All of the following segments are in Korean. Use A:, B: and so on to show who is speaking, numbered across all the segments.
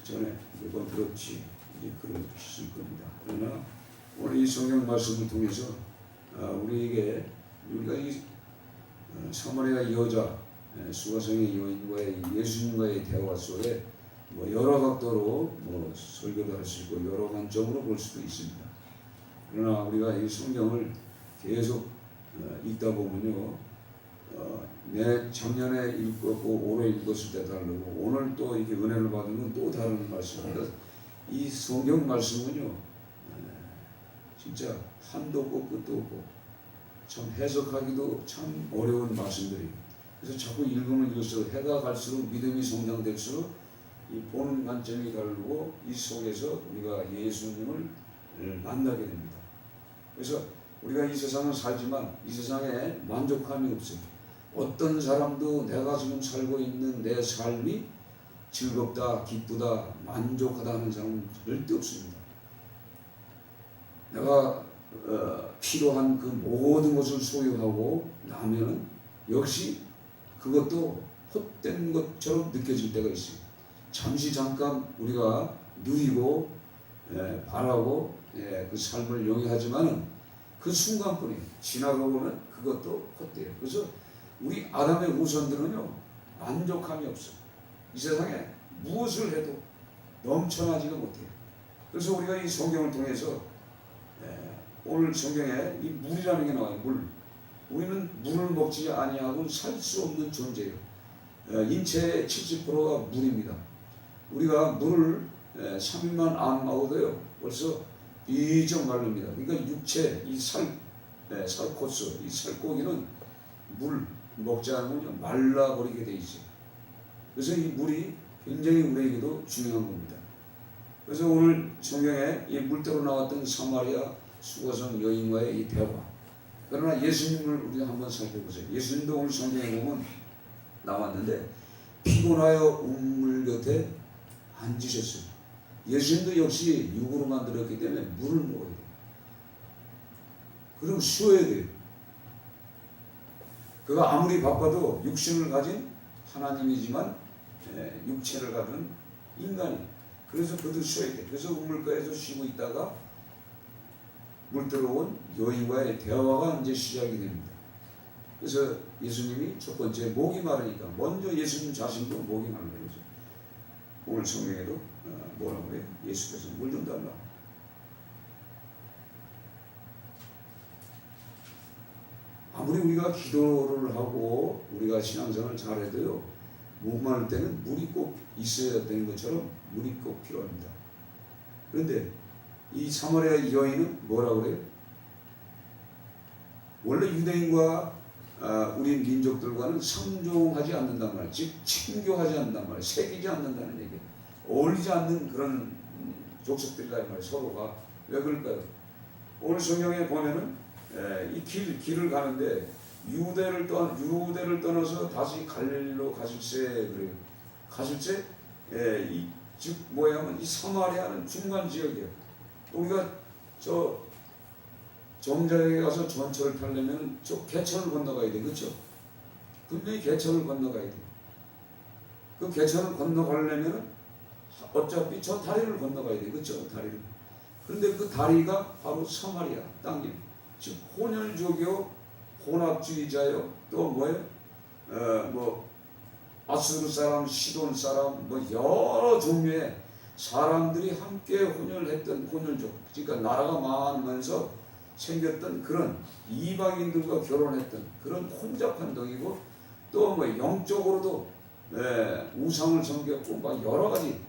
A: 전에 몇 번 들었지 이제 그러실 겁니다. 그러나 오늘 이 성경 말씀을 통해서 우리에게 우리가 이 사마리아 여자 수가성의 여인과의 예수님과의 대화 속에 뭐 여러 각도로 뭐 설교도 할 수 있고 여러 관점으로 볼 수도 있습니다. 그러나 우리가 이 성경을 계속 읽다 보면요, 내 작년에 읽었고 올해 읽었을 때 다르고 오늘 또 이렇게 은혜를 받으면 또 다른 말씀입니다. 이 성경 말씀은요, 진짜 한도 없고 끝도 없고 참 해석하기도 참 어려운 말씀들이. 그래서 자꾸 읽으면 읽을수록 해가 갈수록 믿음이 성장될수록 이 보는 관점이 다르고 이 속에서 우리가 예수님을 만나게 됩니다. 그래서 우리가 이 세상을 살지만 이 세상에 만족함이 없어요. 어떤 사람도 내가 지금 살고 있는 내 삶이 즐겁다, 기쁘다, 만족하다 하는 사람은 절대 없습니다. 내가 필요한 그 모든 것을 소유하고 나면은 역시 그것도 헛된 것처럼 느껴질 때가 있어요. 잠시 잠깐 우리가 누리고 바라고 그 삶을 영위하지만은 그 순간뿐이 지나가고 보면 그것도 헛돼요. 그래서 우리 아담의 후손들은요 만족함이 없어요. 이 세상에 무엇을 해도 넘쳐나지가 못해요. 그래서 우리가 이 성경을 통해서 오늘 성경에 이 물이라는 게 나와요. 물. 우리는 물을 먹지 아니하고는 살 수 없는 존재예요. 인체의 70%가 물입니다. 우리가 물을 3일만 안 먹어도요 벌써 비정 마릅니다. 그러니까 육체, 이 살코스, 이 살코기는 물 먹지 않으면 말라버리게 돼 있어요. 그래서 이 물이 굉장히 우리에게도 중요한 겁니다. 그래서 오늘 성경에 이 물대로 나왔던 사마리아 수가성 여인과의 이 대화. 그러나 예수님을 우리가 한번 살펴보세요. 예수님도 오늘 성경에 보면 나왔는데 피곤하여 우물 곁에 앉으셨어요. 예수님도 역시 육으로 만들었기 때문에 물을 먹어야 돼요. 그럼 쉬어야 돼요. 그가 아무리 바빠도 육신을 가진 하나님이지만 육체를 가진 인간이. 그래서 그도 쉬어야 돼요. 그래서 우물가에서 쉬고 있다가 물 들어온 여인과의 대화가 이제 시작이 됩니다. 그래서 예수님이 첫 번째 목이 마르니까 먼저 예수님 자신도 목이 마른 거죠. 오늘 성경에도 뭐라고 그래요? 예수께서 물 좀 달라. 아무리 우리가 기도를 하고 우리가 신앙생활을 잘해도요 목마를 때는 물이 꼭 있어야 되는 것처럼 물이 꼭 필요합니다. 그런데 이 사마리아 여인은 뭐라고 그래요? 원래 유대인과 우리 민족들과는 상종하지 않는단 말이에요. 즉 친교하지 않는단 말이에요. 새기지 않는다는 얘기예요. 어울리지 않는 그런 족속들이다 이 말이에요. 서로가. 왜 그럴까요? 오늘 성경에 보면은 이 길을 가는데 유대를 떠나서 다시 갈릴리로 가실새 그래요. 가실새 즉 뭐냐면 이 사마리아는 중간 지역이에요. 우리가 저 정자에 가서 전철을 타려면 저 개천을 건너가야 돼, 그렇죠? 분명히 개천을 건너가야 돼. 그 개천을 건너가려면 어차피 저 다리를 건너가야 돼, 그렇죠? 다리를. 그런데 그 다리가 바로 사마리아 땅이에요. 즉 혼혈족이요, 혼합주의자요, 또 뭐예요? 뭐 아수르 사람, 시돈 사람, 뭐 여러 종류의 사람들이 함께 혼혈했던 혼혈족. 그러니까 나라가 많으면서 생겼던 그런 이방인들과 결혼했던 그런 혼잡한 동이고 또 뭐 영적으로도 우상을 섬겼고 막 여러 가지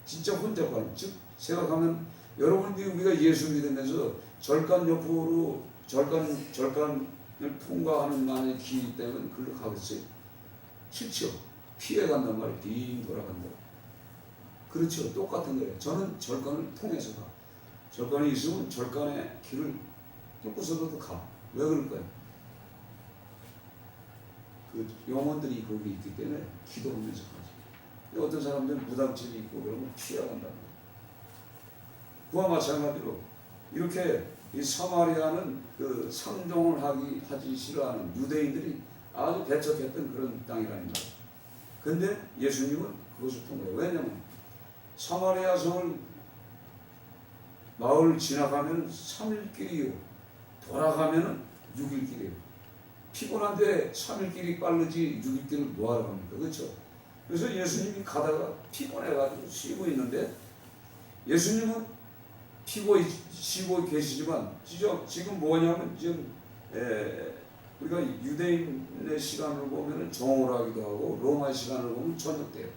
A: 진짜 혼잡한. 즉 생각하면 여러분들이 우리가 예수 믿으면서 절간 옆으로 절간을 통과하는 만의 길 때문에 그걸로 가겠어요? 싫죠. 피해 간단 말이에요. 빙 돌아간다. 그렇죠. 똑같은 거예요. 저는 절간을 통해서 가. 절간이 있으면 절간의 길을 뚫고서도 가. 왜 그럴까요? 그 영혼들이 거기 있기 때문에 기도하면서 가지. 어떤 사람들은 무당집이 있고 그러면 피해간단 말이에요. 그와 마찬가지로 이렇게 이 사마리아는 그 상종을 하지 싫어하는 유대인들이 아주 배척했던 그런 땅이라는 말이에요. 근데 예수님은 그것을 통과해요. 왜냐하면 사마리아 성을 마을 지나가면 3일 길이요. 돌아가면 6일 길이에요. 피곤한데 3일 길이 빠르지 6일 길을 뭐하러 갑니까? 그렇죠? 그래서 예수님이 가다가 피곤해가지고 쉬고 있는데 예수님은 쉬고 계시지만 지금 뭐냐면 지금 우리가 유대인의 시간을 보면 정오로 하기도 하고 로마 시간을 보면 저녁 때요.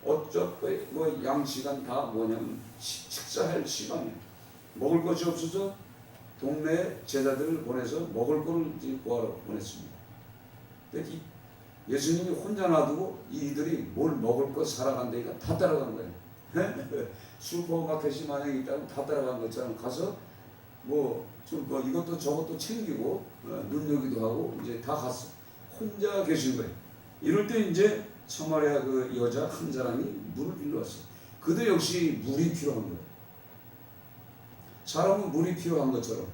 A: 어차피 양시간 다 뭐냐면 식사할 시간이에요. 먹을 것이 없어서 동네 제자들을 보내서 먹을 것을 구하러 보냈습니다. 근데 예수님이 혼자 놔두고 이들이 뭘 먹을 것 사러 간다니까 다 따라간 거예요. 슈퍼마켓이 만약에 있다면 다 따라간 것처럼 가서 이것도 저것도 챙기고 눈여기도 하고 이제 다 갔어. 혼자 계신 거예요. 이럴 때 이제 사마리아 그 여자 한 사람이 물을 빌려 왔어요. 그도 역시 물이 필요한 거예요. 사람은 물이 필요한 것처럼.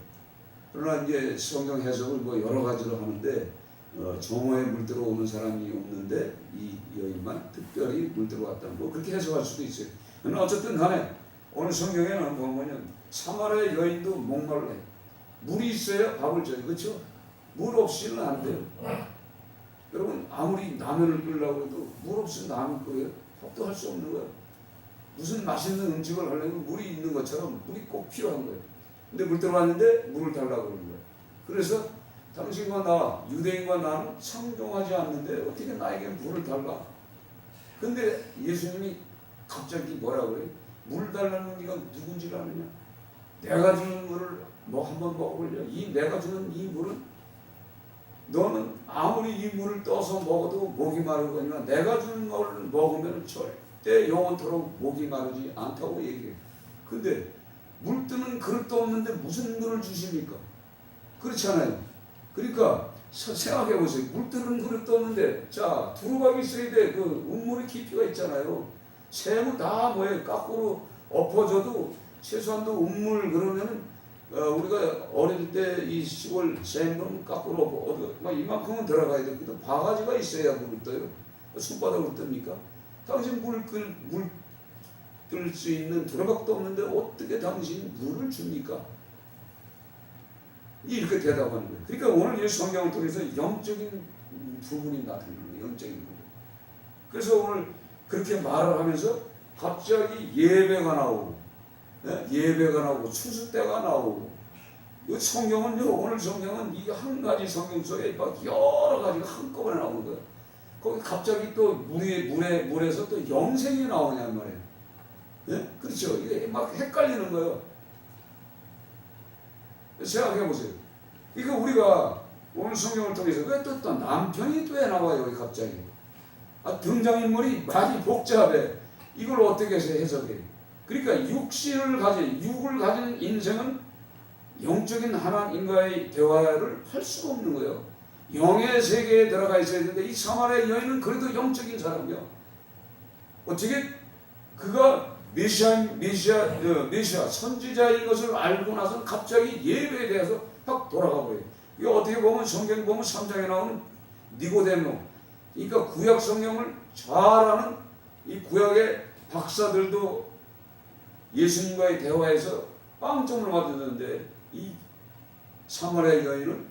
A: 그러나 이제 성경 해석을 여러 가지로 하는데 정오에 물 들어오는 사람이 없는데 이 여인만 특별히 물 들어왔다. 그렇게 해석할 수도 있어요. 그러나 어쨌든 간에 오늘 성경에는 보면 사마리아 여인도 목말라요. 물이 있어야 밥을 줘요. 그렇죠? 물 없이는 안 돼요. 여러분 아무리 라면을 끓이려고 해도 물 없이는 라면 끓여요? 밥도 할 수 없는 거예요. 무슨 맛있는 음식을 하려면 물이 있는 것처럼 물이 꼭 필요한 거예요. 근데 물 들어왔는데 물을 달라고 그러는 거예요. 그래서 당신과 나, 유대인과 나는 상종하지 않는데 어떻게 나에게 물을 달라? 근데 예수님이 갑자기 뭐라고 그래요? 물 달라는 네가 누군지를 아느냐? 내가 주는 물을 한번 먹어볼래? 내가 주는 이 물은 너는 아무리 이 물을 떠서 먹어도 목이 마르거니와 내가 주는 걸 먹으면 절대 영원토록 목이 마르지 않다고 얘기해요. 근데 물 뜨는 그릇도 없는데 무슨 물을 주십니까? 그렇잖아요. 그러니까 생각해 보세요. 물 뜨는 그릇도 없는데 자 두루박이 있어야 돼. 그 우물의 깊이가 있잖아요. 새우 다 뭐예요? 거꾸로 엎어져도 최소한도 우물 그러면은 우리가 어릴 때 이 시골 샘은 거꾸로 엎어 이만큼은 들어가야 돼. 근데 바가지가 있어야 물을 떠요. 손바닥으로 뜹니까? 당신 물 뜰 수 있는 두루박도 없는데 어떻게 당신 물을 줍니까? 이렇게 대답하는 거예요. 그러니까 오늘 이 성경을 통해서 영적인 부분이 나타나는 거예요. 영적인 부분. 그래서 오늘 그렇게 말을 하면서 갑자기 예배가 나오고, 예배가 나오고, 추수 때가 나오고, 이 성경은요, 오늘 성경은 이 한 가지 성경 속에 막 여러 가지가 한꺼번에 나오는 거예요. 거기 갑자기 또 물에서 또 영생이 나오냔 말이에요. 그렇죠. 이게 막 헷갈리는 거예요. 생각해 보세요. 이거 우리가 오늘 성경을 통해서 왜 또 남편이 왜 나와요? 여기 갑자기. 등장인물이 많이 복잡해. 이걸 어떻게 해석해? 그러니까 육을 가진 인생은 영적인 하나님과의 대화를 할 수가 없는 거예요. 영의 세계에 들어가 있어야 되는데 이 사마리아 여인은 그래도 영적인 사람이야. 어떻게 그가 메시아 선지자인 것을 알고 나서 갑자기 예배에 대해서 확 돌아가 버려요. 이게 어떻게 보면 성경 보면 3장에 나오는 니고데모, 그러니까 구약 성경을 잘 아는 이 구약의 박사들도 예수님과의 대화에서 빵점을 맞았는데 이 사마리아 여인은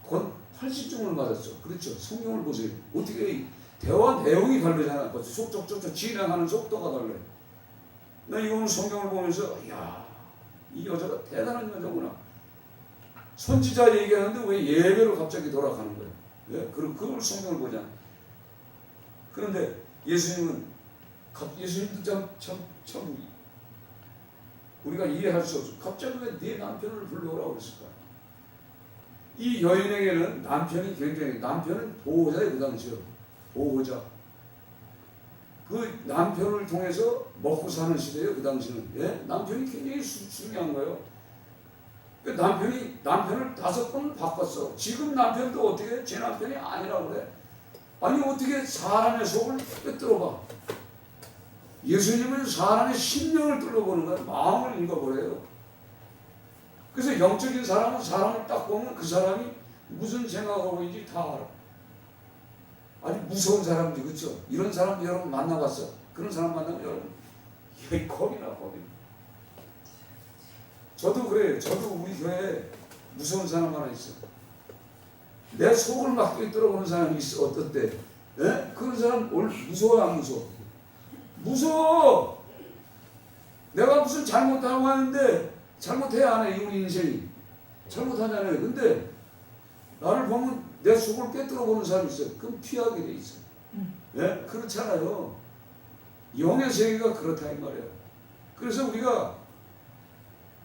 A: 곧 80점을 맞았죠. 그렇죠. 성경을 보세요. 어떻게 대화 내용이 다르잖아. 속속속속 진행하는 속도가 달라요. 나 이거는 성경을 보면서 이야, 이 여자가 대단한 여자구나. 선지자 얘기하는데 왜 예배로 갑자기 돌아가는 거예요? 그걸 성경을 보잖아. 그런데 예수님도 참 우리가 이해할 수 없어. 갑자기 왜 네 남편을 불러오라고 그랬을까? 이 여인에게는 남편은 보호자예요. 그 당시요. 보호자. 그 남편을 통해서 먹고 사는 시대예요. 그 당시는. 남편이 굉장히 중요한 거예요. 그 남편을 5번 바꿨어. 지금 남편도 어떻게 제 남편이 아니라고 그래? 아니 어떻게 사람의 속을 꿰뚫어봐? 예수님은 사람의 심령을 뚫어보는 거예요. 마음을 읽어보래요. 그래서 영적인 사람은 사람을 딱 보면 그 사람이 무슨 생각하고 있는지 다 알아. 아주 무서운 사람들, 그렇죠? 이런 사람 여러분 만나봤어? 그런 사람 만나면 여러분 겁이 나, 겁이 나. 저도 그래요. 저도 우리 교회에 무서운 사람 하나 있어. 내 속을 막 꿰뚫어보는 사람이 있어. 어떨 때? 에? 그런 사람 무서워 안 무서워? 무서워. 내가 무슨 잘못하고 하는데 잘못해야 안 해. 우리 인생이 잘못하잖아요. 근데 나를 보면 내 속을 꿰뚫어보는 사람이 있어. 그럼 피하게 돼 있어. 예? 그렇잖아요. 영의 세계가 그렇다 이 말이에요. 그래서 우리가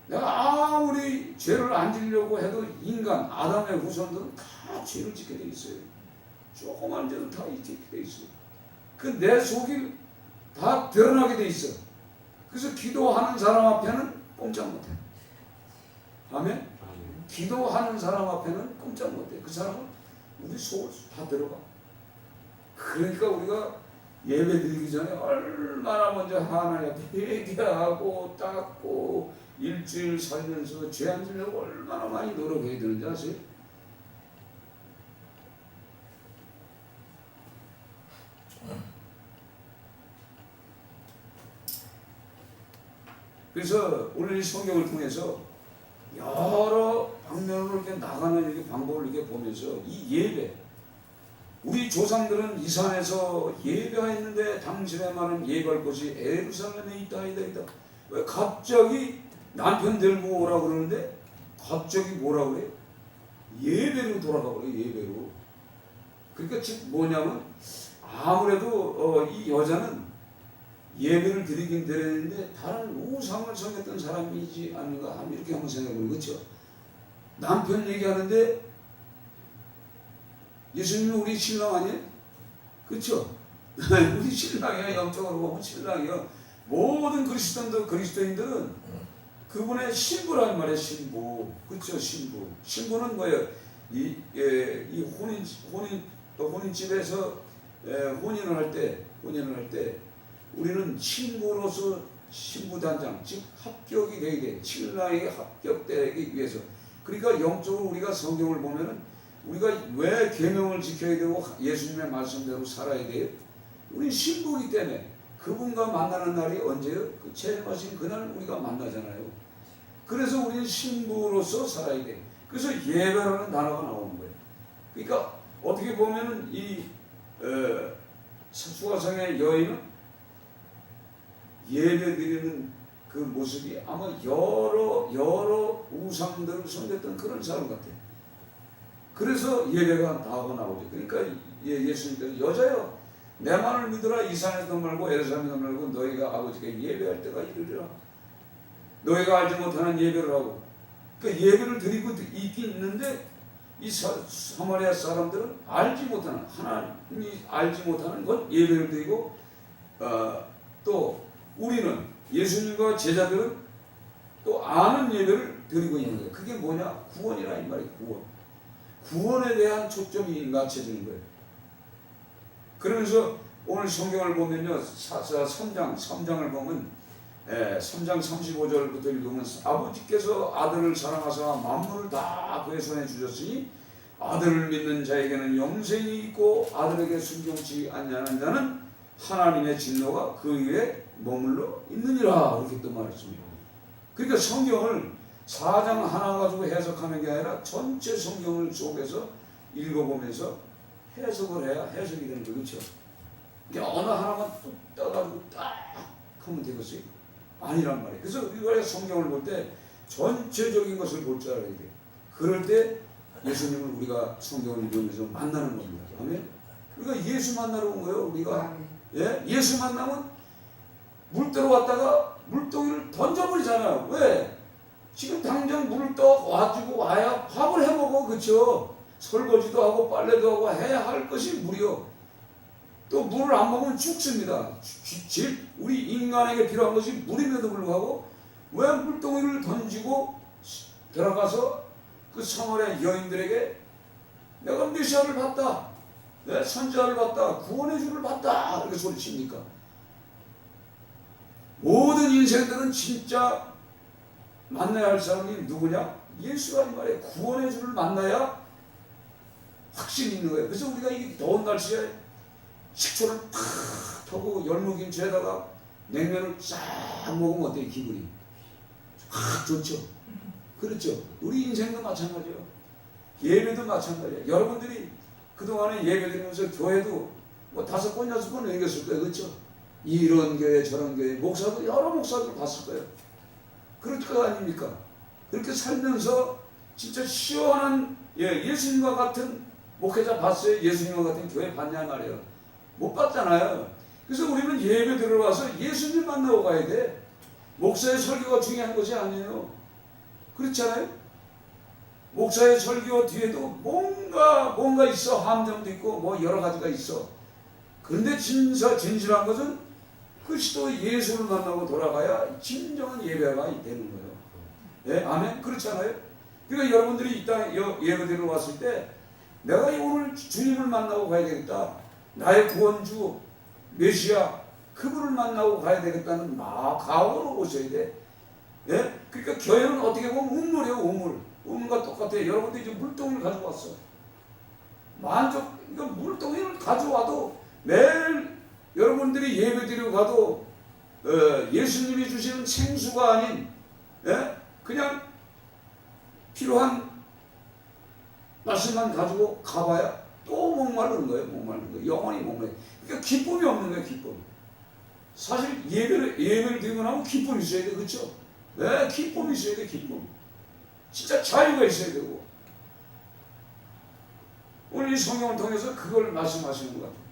A: 내가 아무리 죄를 안 지려고 해도 인간 아담의 후손들은 다 죄를 짓게 돼 있어요. 조그만 죄도 다 짓게 돼 있어요. 그 내 속이 다 드러나게 돼 있어. 그래서 기도하는 사람 앞에는 꼼짝 못해. 아멘? 기도하는 사람 앞에는 꼼짝 못해. 그 사람은 우리 속을 다 들어가. 그러니까 우리가 예배 드리기 전에 얼마나 먼저 하나님 앞에 회개하고 닦고 일주일 살면서 죄 안 지려고 얼마나 많이 노력해야 되는지 아세요? 그래서 오늘 이 성경을 통해서 여러 방면으로 이렇게 나가는 이렇게 방법을 이렇게 보면서 이 예배, 우리 조상들은 이 산에서 예배가 있는데 당신의 말은 예배할 곳이 예루살렘에 있다. 왜 갑자기 남편 데리고 오라 그러는데 갑자기 뭐라 그래? 예배로 돌아가 버려. 예배로. 그러니까 즉 뭐냐면 아무래도 이 여자는 예배를 드리긴 드렸는데 다른 우상을 섬겼던 사람이지 않는가 하면 이렇게 한번 생각해보면 그렇죠. 남편 얘기하는데 예수님은 우리 신랑 아니에요? 그렇죠? 우리 신랑이야. 영적으로 보면 신랑이요. 모든 그리스도인들은 그분의 신부라는 말이에요. 신부. 그렇죠? 신부. 신부는 뭐예요? 이 혼인집에서 혼인을 할 때 우리는 신부로서 신부단장, 즉 합격이 되게 돼. 신랑에게 합격되기 위해서. 그러니까 영적으로 우리가 성경을 보면은 우리가 왜 계명을 지켜야 되고 예수님의 말씀대로 살아야 돼요? 우리 신부이기 때문에 그분과 만나는 날이 언제요? 그 재림하신 그날 우리가 만나잖아요. 그래서 우리는 신부로서 살아야 돼. 그래서 예배라는 단어가 나오는 거예요. 그러니까 어떻게 보면은 이 수가성의 여인은 예배드리는 그 모습이 아마 여러 우상들을 섬겼던 그런 사람 같아요. 그래서 예배가 나오죠. 그러니까 예수님께서 여자여 내 말을 믿으라. 이 산에서 말고 예루살렘에서 말고 너희가 아버지께 예배할 때가 이르리라. 너희가 알지 못하는 예배를 하고, 그러니까 예배를 드리고 있긴 있는데 이 사마리아 사람들은 알지 못하는, 하나님이 알지 못하는 건 예배를 드리고 또 우리는 예수님과 제자들은 또 아는 예배를 드리고 있는 거예요. 그게 뭐냐? 구원이라 이 말이에요. 구원에 대한 초점이 맞춰지는 거예요. 그러면서 오늘 성경을 보면요, 3장을 보면 3장 35절부터 읽으면 아버지께서 아들을 사랑하사 만물을 다 그의 손에 주셨으니 아들을 믿는 자에게는 영생이 있고 아들에게 순종치 아니하는 자는 하나님의 진노가 그 위에 머물러 있느니라. 이렇게 또 말했습니다. 그러니까 성경을 4장 하나 가지고 해석하는 게 아니라 전체 성경을 속에서 읽어보면서 해석을 해야 해석이 되는 거죠. 그렇죠? 어느 하나만 뚝 떠가지고 딱 하면 되겠어요? 아니란 말이에요. 그래서 우리가 성경을 볼 때 전체적인 것을 볼 줄 알아야 돼요. 그럴 때 예수님을 우리가 성경을 읽으면서 만나는 겁니다. 아멘? 우리가 예수 만나러 온 거예요. 우리가 예수 만나면 물 들어왔다가 물동이를 던져버리잖아요. 왜? 지금 당장 물을 떠가지고 와야 밥을 해먹어. 그렇죠? 설거지도 하고 빨래도 하고 해야 할 것이 물이요. 또 물을 안 먹으면 죽습니다. 우리 인간에게 필요한 것이 물임에도 불구하고 왜 물동이를 던지고 들어가서 그 사마리아 여인들에게 내가 메시아를 봤다, 내 선지자를 봤다, 구원의 주를 봤다 이렇게 소리칩니까? 모든 인생들은 진짜 만나야 할 사람이 누구냐? 예수가 이 말이에요. 구원의 주를 만나야 확신이 있는 거예요. 그래서 우리가 이 더운 날씨에 식초를 팍 하고 열무김치에다가 냉면을 쫙 먹으면 어때요? 기분이 확 좋죠. 그렇죠. 우리 인생도 마찬가지예요. 예배도 마찬가지예요. 여러분들이 그동안에 예배 드리면서 교회도 뭐 5번, 6번 옮겼을 거예요. 그렇죠? 이런 교회 저런 교회 목사도 여러 목사들 봤을 거예요. 그럴 거 아닙니까? 그렇게 살면서 진짜 시원한 예수님과 같은 목회자 봤어요? 예수님과 같은 교회 봤냐 말이에요. 못 봤잖아요. 그래서 우리는 예배 들어와서 예수님 만나고 가야 돼. 목사의 설교가 중요한 것이 아니에요. 그렇잖아요? 목사의 설교 뒤에도 뭔가 있어. 함정도 있고 뭐 여러 가지가 있어. 그런데 진실한 것은 그리스도 예수를 만나고 돌아가야 진정한 예배가 되는 거예요. 예? 아멘? 그렇잖아요? 그러니까 여러분들이 이 땅에 예배드리러 왔을 때 내가 오늘 주님을 만나고 가야 되겠다. 나의 구원주 메시아 그분을 만나고 가야 되겠다는 각오로 오셔야 돼. 예? 그러니까 교회는 어떻게 보면 우물이에요. 우물과 똑같아요. 여러분들이 이제 물동을 가져왔어. 그러니까 물동을 가져와도 매일 여러분들이 예배드리러 가도 예수님이 주시는 생수가 아닌 그냥 필요한 말씀만 가지고 가봐야 또 목마르는 거예요. 영원히 목마르는 거예요. 그러니까 기쁨이 없는 거예요. 기쁨. 사실 예배를 드리고 나면 기쁨이 있어야 돼. 그렇죠? 네, 기쁨이 있어야 돼. 기쁨. 진짜 자유가 있어야 되고. 오늘 이 성경을 통해서 그걸 말씀하시는 것 같아요.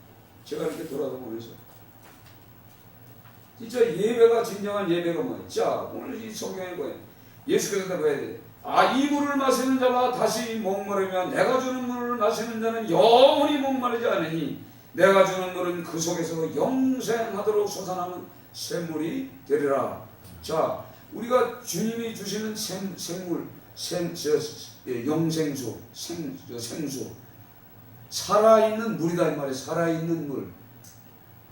A: 제가 이렇게 돌아다보면서 진짜 예배가 진정한 예배가 뭐예요? 자, 오늘 이 성경에 뭐예요? 예수께서 봐야 돼. 이 물을 마시는 자가 다시 목마르면 내가 주는 물을 마시는 자는 영원히 목마르지 않으니 내가 주는 물은 그 속에서 영생하도록 솟아나는 샘물이 되리라. 자, 우리가 주님이 주시는 생물, 영생수, 생수, 살아있는 물이다 이 말이에요. 살아있는 물.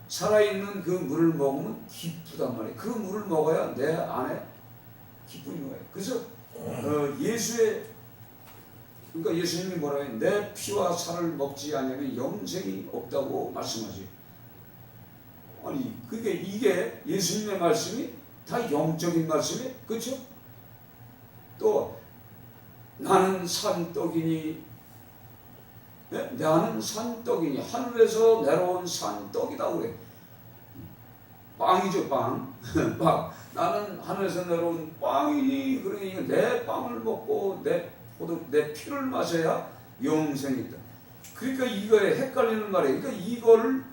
A: 살아있는 그 물을 먹으면 기쁘단 말이에요. 그 물을 먹어야 내 안에 기쁨이 와요. 그래서 그러니까 예수님이 뭐라 해요? 내 피와 살을 먹지 않으면 영생이 없다고 말씀하지. 아니, 그게 이게 예수님의 말씀이 다 영적인 말씀이에요. 그렇죠? 또 나는 산떡이니 나는 산떡이니 하늘에서 내려온 산떡이다 그래. 빵이죠, 빵. 나는 하늘에서 내려온 빵이니 그러니 내 빵을 먹고 내 피를 마셔야 영생이 있다. 그러니까 이거에 헷갈리는 말이에요. 그러니까 이거를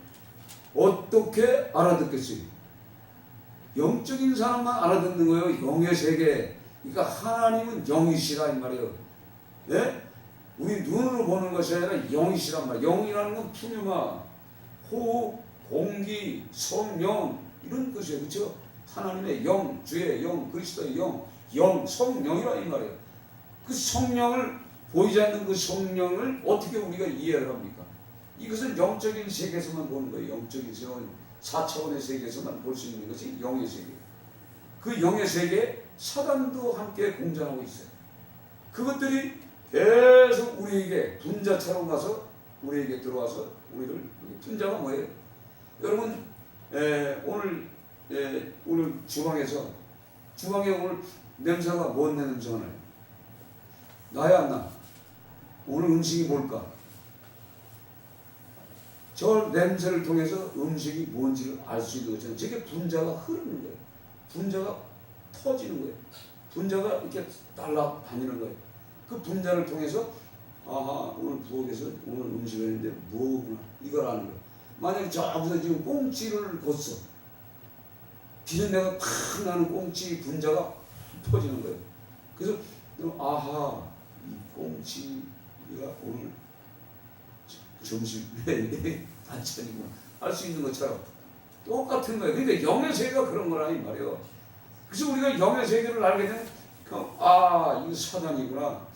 A: 어떻게 알아듣겠어요? 영적인 사람만 알아듣는 거예요. 영의 세계. 그러니까 하나님은 영이시라 이 말이에요. 예? 우리 눈으로 보는 것이 아니라 영이시란 말이에요. 영이라는 건 푸뉴마, 호흡, 공기, 성령 이런 것이에요. 그렇죠? 하나님의 영, 주의 영, 그리스도의 영, 성령이라 이 말이에요. 그 성령을 보이지 않는 그 성령을 어떻게 우리가 이해를 합니까? 이것은 영적인 세계에서만 보는 거예요. 영적인 세계, 4차원의 세계에서만 볼 수 있는 것이 영의 세계. 그 영의 세계에 사단도 함께 공존하고 있어요. 그것들이 계속 우리에게 분자처럼 가서 우리에게 들어와서 우리를 분자가 뭐예요? 여러분 오늘 주방에 오늘 냄새가 뭔 냄새 나요? 나야 안 나? 오늘 음식이 뭘까? 저 냄새를 통해서 음식이 뭔지를 알 수 있는 거잖아요. 저게 분자가 흐르는 거예요. 분자가 터지는 거예요. 분자가 이렇게 날아다니는 거예요. 그 분자를 통해서 오늘 부엌에서 오늘 음식을 했는데 뭐구나 이걸 아는 거예요. 만약에 저기서 지금 꽁치를 걷어 비린내가 팍 나는 꽁치 분자가 퍼지는 거예요. 그래서 이 꽁치가 오늘 점심 반찬이구나 알 수 있는 것처럼 똑같은 거예요. 그러니까 영의 세계가 그런 거라 이 말이에요. 그래서 우리가 영의 세계를 알게 되면 이거 사단이구나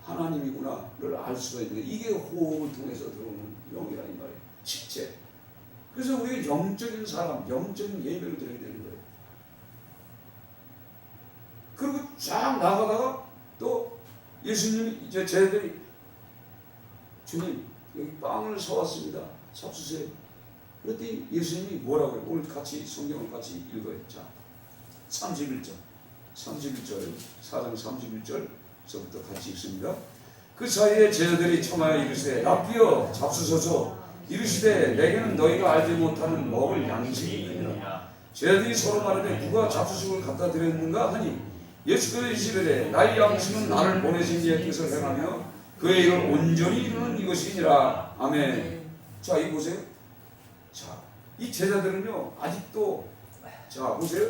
A: 하나님이구나를 알 수가 있는 거예요. 이게 호흡을 통해서 들어오는 영이라 이 말이에요. 실제. 그래서 우리가 영적인 사람, 영적인 예배를 드려야 되는 거예요. 그리고 쫙 나가다가 또 예수님이 이제 쟤들이 주님 여기 빵을 사왔습니다. 잡수세요. 그랬더니 예수님이 뭐라고 해요? 오늘 같이 성경을 같이 읽어요. 자, 31절 4장 31절서부터 같이 읽습니다. 그 사이에 제자들이 청하여 이르시되 랍비여 잡수소서. 이르시되 내게는 너희가 알지 못하는 먹을 양식이 있느니라. 제자들이 서로 말하되 누가 잡수식을 갖다 드렸는가 하니 예수께서 이르시되 나의 양식은 나를 보내신 이의 뜻을 행하며 그의 일을 온전히 이루는 이것이니라. 아멘. 자, 이 보세요. 자, 이 제자들은요 아직도, 자 보세요,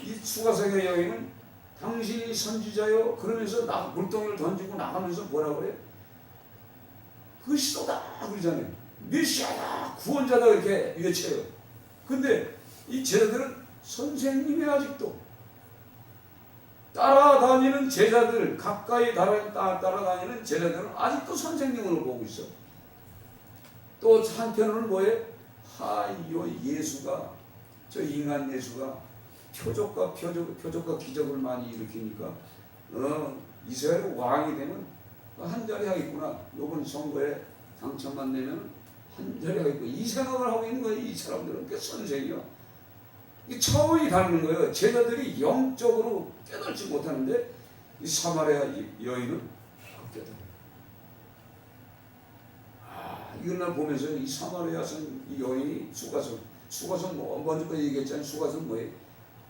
A: 이 수가성의 여인은 당신이 선지자요 그러면서 물동이를 던지고 나가면서 뭐라 그래? 그리스도다 그러잖아요. 메시아다, 구원자다 이렇게 외쳐요. 근데 이 제자들은 선생님이 아직도 따라다니는 제자들, 가까이 따라다니는 제자들은 아직도 선생님으로 보고 있어. 또 한편으로는 뭐예요? 요 예수가, 저 인간 예수가 표적과 기적을 많이 일으키니까 이스라엘 왕이 되면 한 자리 하겠구나. 요번 선거에 당첨만 되면 한 자리 하겠구나. 이 생각을 하고 있는 거예요. 이 사람들은 그 선생이요. 이 차원이 다른 거예요. 제자들이 영적으로 깨닫지 못하는데 이 사마리아 여인은 깨달아요. 이날 보면서 이 사마리아선 이 여인이 수가성 먼저까지 얘기했잖아요. 수가성 뭐예요?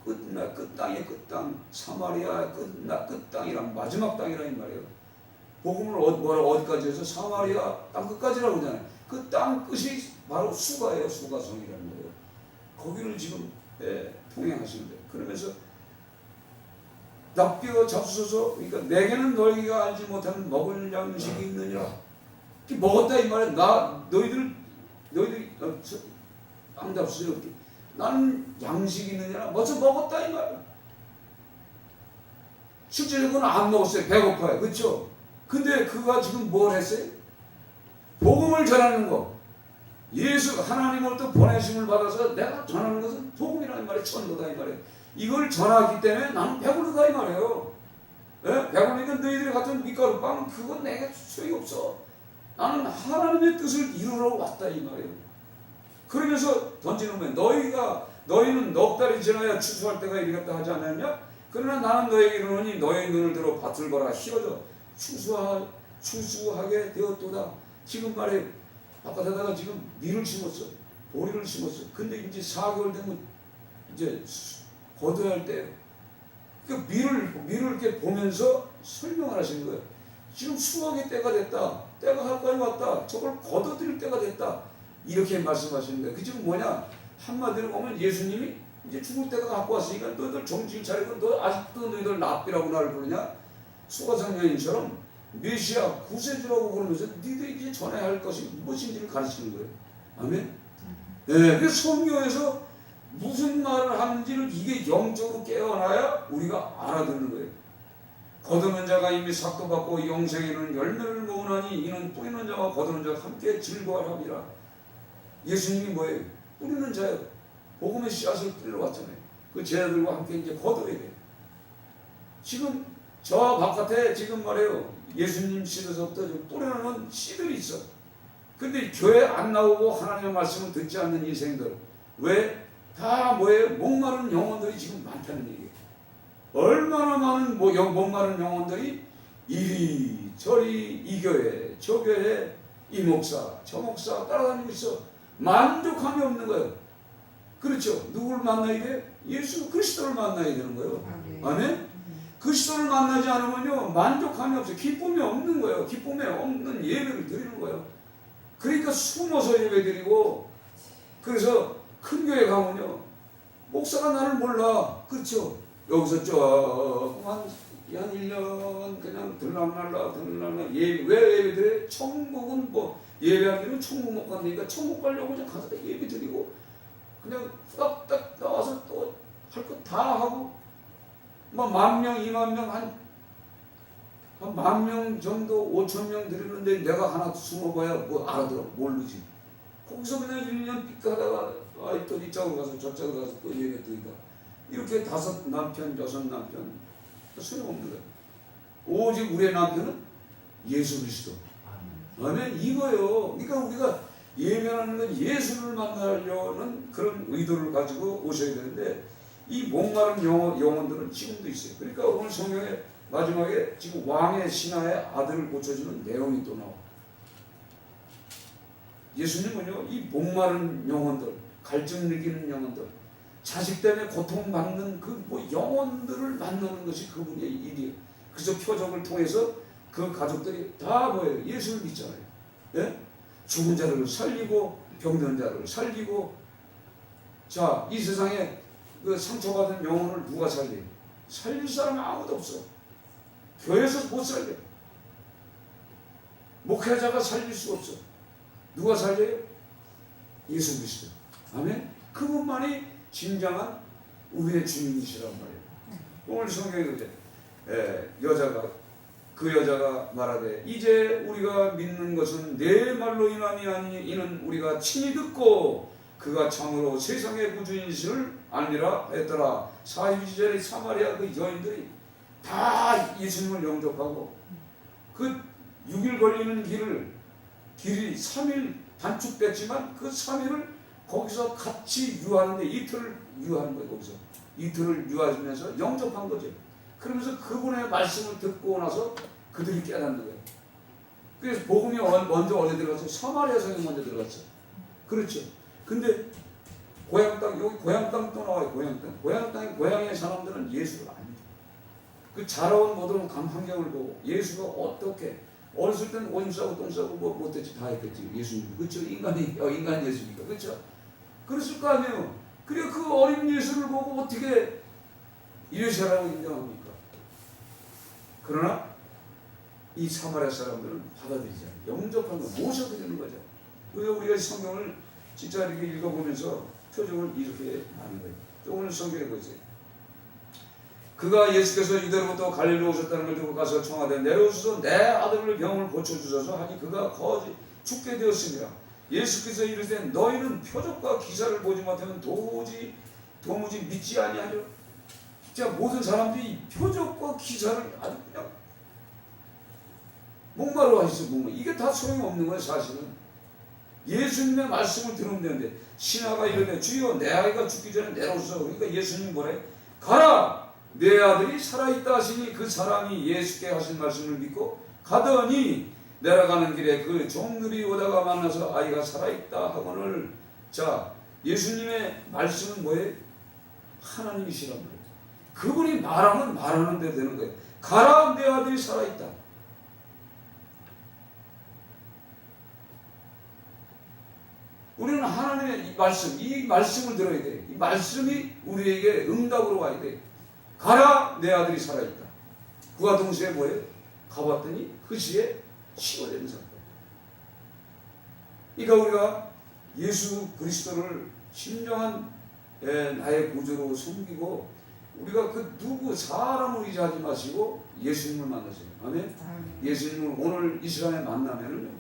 A: 끝땅의 끝땅, 사마리아 끝땅이란 마지막 땅이란 말이에요. 복음을 어디까지 해서 사마리아 땅 끝까지라고 하잖아요. 그 땅 끝이 바로 수가예요. 수가성이라는 거예요. 거기를 지금 통행하시는 거예요. 그러면서 납비어 잡수소서. 그러니까 내게는 너희가 알지 못하는 먹을 양식이 있느니라. 먹었다 이 말이야. 너희들 빵 잡수요. 나는 양식이 있느냐? 먼저 먹었다 이 말이야. 실제적으로는 안 먹었어요. 배고파요. 그렇죠? 근데 그가 지금 뭘 했어요? 복음을 전하는 거. 예수 하나님으로부터 보내심을 받아서 내가 전하는 것은 복음이라는 말이에요. 천도다 이 말이에요. 이걸 전하기 때문에 나는 배부르다 이 말이에요. 예? 배부르니까 너희들이 갖던 밀가루 빵은 그건 내게 소용이 없어. 나는 하나님의 뜻을 이루러 왔다 이 말이에요. 그러면서 던지는 거예요. 너희는 넉 달이 지나야 추수할 때가 이르겠다 하지 않았냐? 그러나 나는 너에게 이르노니 너의 눈을 들어 밭을 보라. 희어져 추수하게 되었도다. 지금 말해 바깥에다가 지금 밀을 심었어. 보리를 심었어. 근데 이제 4개월 되면 이제 거둬야 할 때예요. 그 밀을 이렇게 보면서 설명을 하시는 거예요. 지금 수확의 때가 됐다. 때가 가까이 왔다. 저걸 거둬들일 때가 됐다. 이렇게 말씀하시는 거예요. 그 지금 뭐냐? 한마디로 보면 예수님이 이제 죽을 때가 갖고 왔으니까 너희들 정신 차리고 너 아직도 너희들 랍비라고 나를 부르냐? 수가성 여인처럼 메시아 구세주라고 부르면서 너희들이 이제 전해야 할 것이 무엇인지를 가르치는 거예요. 아멘? 네, 그 성경에서 무슨 말을 하는지를 이게 영적으로 깨어나야 우리가 알아듣는 거예요. 거두는 자가 이미 삭도 받고 영생에는 열매를 모으나니 이는 뿌리는 자와 거두는 자가 함께 즐거워하리라. 예수님이 뭐예요? 뿌리는 자예요. 복음의 씨앗을 뿌리러 왔잖아요. 그 제자들과 함께 이제 거둬야 돼요. 지금 저 바깥에 지금 말해요. 예수님 시대서부터 뿌려놓은 씨들이 있어. 근데 교회 안 나오고 하나님의 말씀을 듣지 않는 인생들. 왜? 다 뭐예요? 목마른 영혼들이 지금 많다는 얘기예요. 얼마나 많은 목마른 영혼들이 이리저리 이 교회, 저 교회, 이 목사, 저 목사 따라다니고 있어. 만족함이 없는 거예요. 그렇죠? 누구를 만나야 돼? 예수 그리스도를 만나야 되는 거예요. 아멘? 그리스도를 만나지 않으면요 만족함이 없어요. 기쁨이 없는 거예요. 기쁨이 없는 예배를 드리는 거예요. 그러니까 숨어서 예배드리고, 그래서 큰 교회 가면요 목사가 나를 몰라. 그렇죠? 여기서 한 1년 그냥 들락날락 왜 예배드려? 천국은 뭐 예배 안 드리면 천국 못 간다니까 천국 가려고 그냥 가서 예배 드리고 그냥 후닥닥 나와서 또 할 것 다 하고 뭐 10,000명, 20,000명 한 10,000명 정도 5,000명 드리는데 내가 하나 숨어봐야 뭐 알아들어 모르지. 거기서 그냥 1년 삐까다가 또 이쪽으로 가서 저쪽으로 가서 또 예배 드리다 이렇게 5 남편, 6 남편 소용없는 거예요. 오직 우리의 남편은 예수 그리스도. 아멘. 이거요. 그러니까 우리가 예면하는 건 예수를 만나려는 그런 의도를 가지고 오셔야 되는데 이 목마른 영혼들은 지금도 있어요. 그러니까 오늘 성경에 마지막에 지금 왕의 신하의 아들을 고쳐주는 내용이 또 나와. 예수님은요, 이 목마른 영혼들, 갈증 느끼는 영혼들, 자식 때문에 고통받는 그 영혼들을 만나는 것이 그분의 일이에요. 그래서 표적을 통해서 그 가족들이 다 뭐예요? 예수를 믿잖아요. 예? 죽은 자를 살리고 병든 자를 살리고. 자, 이 세상에 그 상처받은 영혼을 누가 살려요? 살릴 사람은 아무도 없어. 교회에서 못 살려. 목회자가 살릴 수가 없어. 누가 살려요? 예수 그리스도. 아멘. 그분만이 진정한 우리의 주님이시란 말이에요. 오늘 성경에 그 여자가 말하되 이제 우리가 믿는 것은 내 말로 인함이 아니 이는 우리가 친히 듣고 그가 참으로 세상의 구주인이시를 알리라 했더라. 42절에 사마리아 그 여인들이 다 예수님을 영접하고 그 6일 걸리는 길이 3일 단축됐지만 그 3일을 거기서 같이 유하는데 이틀을 유하는 거예요. 거기서 이틀을 유하면서 영접한 거죠. 그러면서 그분의 말씀을 듣고 나서 그들이 깨닫는 거예요. 그래서 복음이 먼저 어디 들어갔어요? 사마리아 성에 먼저 들어갔어요. 그렇죠. 근데 고향 땅, 여기 고향 땅 또 나와요. 고향 땅. 고향 땅의 고향의 사람들은 예수를 안 믿어요. 그 자라온 모든 환경을 보고 예수가 어떻게 어렸을 때는 오줌 싸고 똥 싸고 뭐 못했지 다 했겠지. 예수님. 그렇죠. 인간 예수니까. 그렇죠. 그랬을 거 아니에요. 그래 그 어린 예수를 보고 어떻게 이래서라고 인정합니까? 그러나 이 사마리아 사람들은 받아들이지 않아요. 영접한 거 모셔드리는 거죠. 그래서 우리가 성경을 진짜 이렇게 읽어보면서 표정을 이렇게 하는 거예요. 오늘 성경에 보세요. 그가 예수께서 유대로부터 갈릴리로 오셨다는 걸 듣고 가서 청하되 내려오셔서 내 아들을 병을 고쳐주소서 하니 그가 거지 죽게 되었습니다. 예수께서 이르시되 너희는 표적과 기사를 보지 못하면 도무지 믿지 아니하려. 진짜 모든 사람들이 표적과 기사를 아주 그냥 목마르 하시죠. 이게 다 소용없는 거예요. 사실은 예수님의 말씀을 들으면 되는데 신하가 이르되 주여 내 아이가 죽기 전에 내려오소서. 그러니까 예수님이 뭐래? 가라 내 아들이 살아있다 하시니 그 사람이 예수께 하신 말씀을 믿고 가더니 내려가는 길에 그 종들이 오다가 만나서 아이가 살아있다 하거늘. 자, 예수님의 말씀은 뭐예요? 하나님이시란 말이에요. 그분이 말하면 말하는 대로 되는 거예요. 가라 내 아들이 살아있다. 우리는 하나님의 이 말씀을 들어야 돼요. 이 말씀이 우리에게 응답으로 와야 돼요. 가라 내 아들이 살아있다. 그와 동시에 뭐예요? 가봤더니 그 시에 치유되는 사건. 그러니까 우리가 예수 그리스도를 신령한 나의 구주로 섬기고 우리가 그 누구 사람을 의지하지 마시고 예수님을 만나세요. 아멘. 예수님을 오늘 이 시간에 만나면은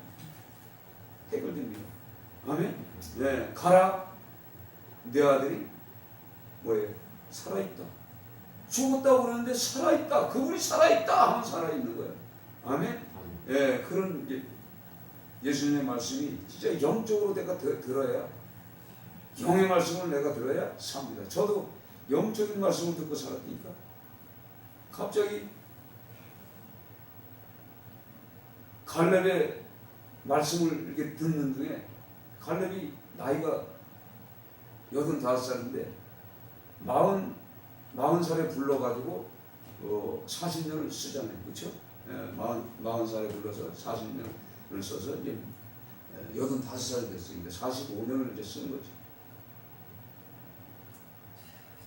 A: 해결됩니다. 아멘. 네, 가라 내 아들이 뭐예요? 살아있다. 죽었다고 그러는데 살아있다. 그분이 살아있다 하면 살아있는 거예요. 아멘. 예, 그런 예수님의 말씀이 진짜 영적으로 내가 들어야, 영의 말씀을 내가 들어야 삽니다. 저도 영적인 말씀을 듣고 살았으니까 갑자기 갈렙의 말씀을 이렇게 듣는 중에 갈렙이 나이가 85살인데 40살에 불러가지고 40년을 쓰잖아요. 그렇죠? 40살에 불러서 40년을 써서 이제 85살이 됐으니까 45년을 이제 쓰는 거죠.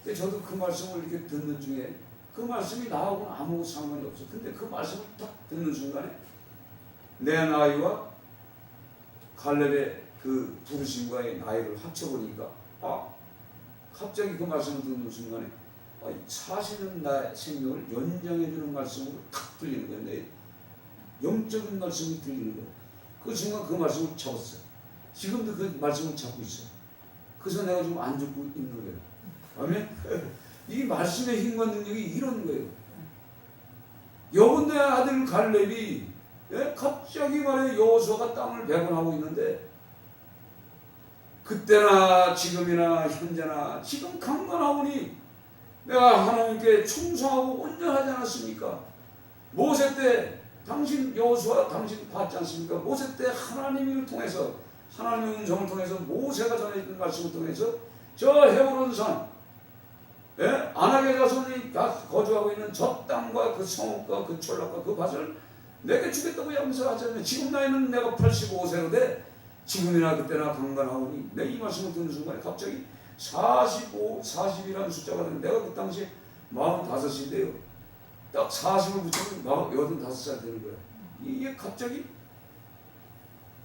A: 근데 저도 그 말씀을 이렇게 듣는 중에 그 말씀이 나하고는 아무 상관이 없어. 근데 그 말씀을 딱 듣는 순간에 내 나이와 갈렙의 그 부르심과의 나이를 합쳐보니까 갑자기 그 말씀을 듣는 순간에 사시는 나의 생명을 연장해주는 말씀으로 탁 들리는 거예요. 내 영적인 말씀이 들리는 거예요. 그 순간 그 말씀을 잡았어요. 지금도 그 말씀을 잡고 있어요. 그래서 내가 지금 안 죽고 있는 거예요. 아멘? 이 말씀의 힘과 능력이 이런 거예요. 여분의 아들 갈렙이 갑자기 말해 여호수아가 땅을 배분하고 있는데 그때나 지금이나 현재나 지금 강건하오니 내가 하나님께 충성하고 온전하지 않았습니까? 모세 때 당신 여호수아 당신 봤지 않습니까? 모세 때 하나님을 통해서 하나님의 음성을 통해서 모세가 전해준 말씀을 통해서 저 헤브론 산 아낙의 자손이 거주하고 있는 저 땅과 그 성읍과 그 촌락과 그 밭을 내게 주겠다고 약속하잖아요. 지금 나이는 내가 85세로 돼 지금이나 그때나 강건하오니 내 이 말씀을 듣는 순간에 갑자기 40이라는 숫자가 되는데 내가 그 당시에 45인데요. 딱 40을 붙이면 85살 되는 거야. 이게 갑자기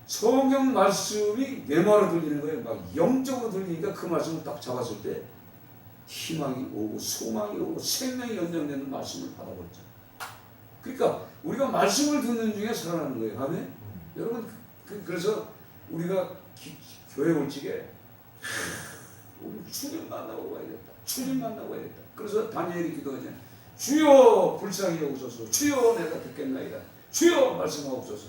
A: 성경 말씀이 내 말로 들리는 거예요. 막 영적으로 들리니까 그 말씀을 딱 잡았을 때 희망이 오고 소망이 오고 생명이 연장되는 말씀을 받아버렸죠. 그러니까 우리가 말씀을 듣는 중에 살아나는 거예요. 아멘? 여러분 그래서 우리가 교회 올 적에 우리 주님 만나고 가야겠다. 주님 만나고 가야겠다. 그래서 다니엘이 기도하냐. 주여 불쌍히 여기소서. 주여 내가 듣겠나이다. 주여 말씀하옵소서.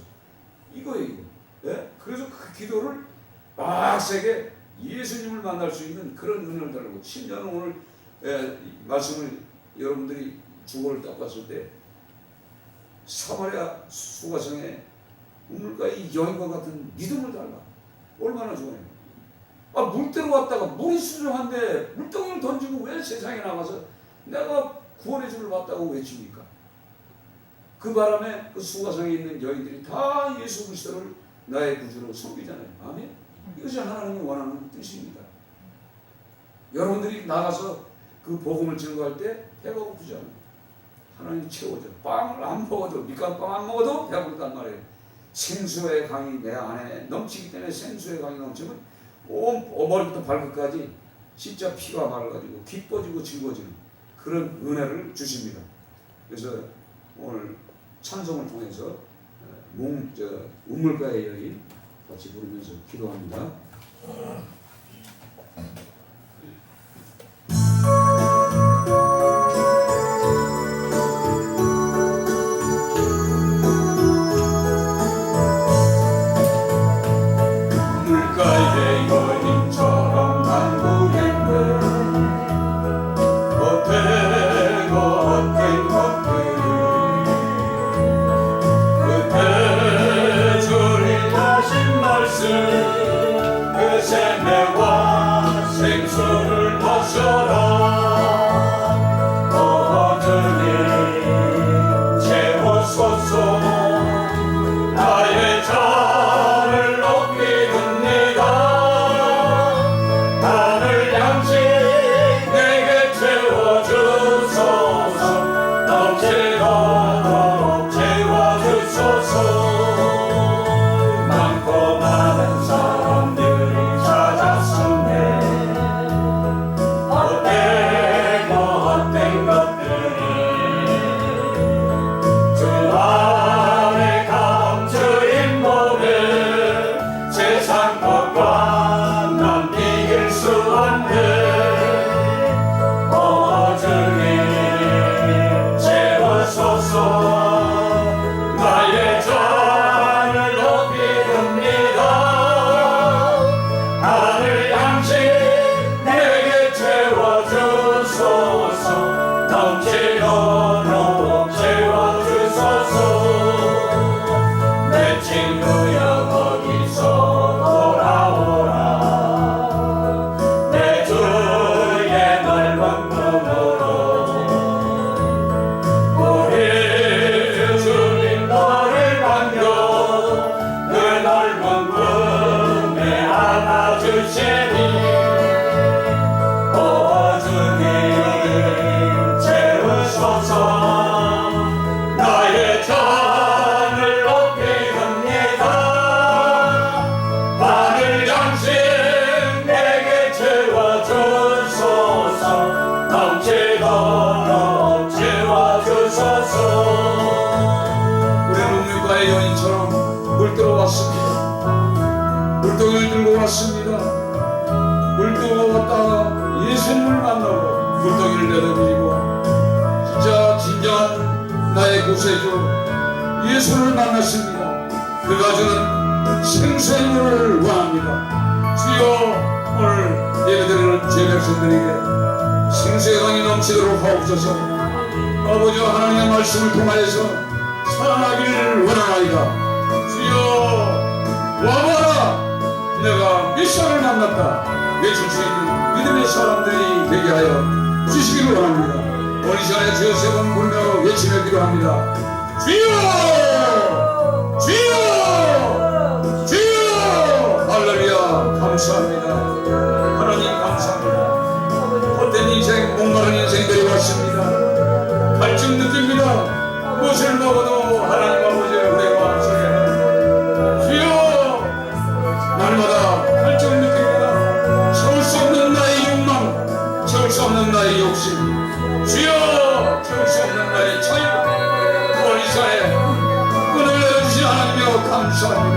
A: 이거예요. 이거. 예? 그래서 그 기도를 빡세게 예수님을 만날 수 있는 그런 은혜를 달라고. 심지어는 오늘 말씀을 여러분들이 주보를 딱 봤을 때 사마리아 수가성에 우물가의 여인과 같은 믿음을 달라. 얼마나 좋아요. 물대로 왔다가 물이 수정한데 물덩이를 던지고 왜 세상에 나가서 내가 구원의 줄을 받다고 외칩니까? 그 바람에 그 수가성에 있는 여인들이 다 예수 그리스도를 나의 구주로 섬기잖아요. 아멘? 이것이 하나님이 원하는 뜻입니다. 여러분들이 나가서 그 복음을 증거할 때 배가 고프잖아요. 하나님 채워줘. 빵을 안 먹어도 밑간빵 안 먹어도 배가 고프단 말이에요. 생수의 강이 내 안에 넘치기 때문에 생수의 강이 넘치면 온 머리부터 발끝까지 진짜 피가 말라가지고 기뻐지고 즐거워지는 그런 은혜를 주십니다. 그래서 오늘 찬송을 통해서 우물가의 여인 같이 부르면서 기도합니다.
B: 물가의 여인처럼 난구했네. 헛된 것들 그때 주님 하신 말씀 그 생애와 생수를 마셔라. 주님 채우소서. 나의 잔을 높이옵니다. 하늘 양식 내게 채워주소서. 넘치도록 채워주소서. 많고 많은 사람들이 찾았음에 헛된 것들이 주 안에 감추인 몸에 세상 것과 난 이길 수 없네. 주님 채워소서. 나의 잔을 높이옵니다. 하늘 양식 내게 채워주소서. 넘치도록 채워주소서. 내 친구여 거기서 돌아오라. 내 주의 넓은 품으로 우리 주님 너를 반겨 그 넓은 품에 안아주시니. 주님 채우소서. 나의 잔을 높이옵니다. 하늘 양식 내게 채워주소서. 넘치도록 채워주소서.
A: 우리는 우물가의 여인처럼 물들어 왔습니다. 물동이를 들고 왔습니다. 물들어 왔다가 예수님을 만나고 물동이를 내려드리고 진짜 진정한 나의 구세주 예수를 만났습니다. 그가 주는 생수의 물을 원합니다. 주여 오늘 예배드리는 제 백성들에게 생수의 강이 넘치도록 하옵소서. 아버지 하나님의 말씀을 통하여서 살아나기를 원하나이다. 주여 와봐라 내가 미션을 만났다 외칠 수 있는 믿음의 사람들이 되게 하여 주시기를 원합니다. 오늘 이 시간에 주여 세 번 부르며 외치며 기도합니다. 주여 주여 주여 할렐루야 감사합니다. 하나님 감사합니다. 헛된 인생 목마른 인생들이 왔습니다. 갈증 느낍니다. 무엇을 먹어도 하나님 아버지의 은혜와 소개는 주여 날마다 갈증을 느낍니다. 채울 수 없는 나의 욕망, 채울 수 없는 나의 욕심, 주여 채울 수 없는 나의 차이고 오늘 이 시간에 은혜를 내려주신 하나님여 감사합니다.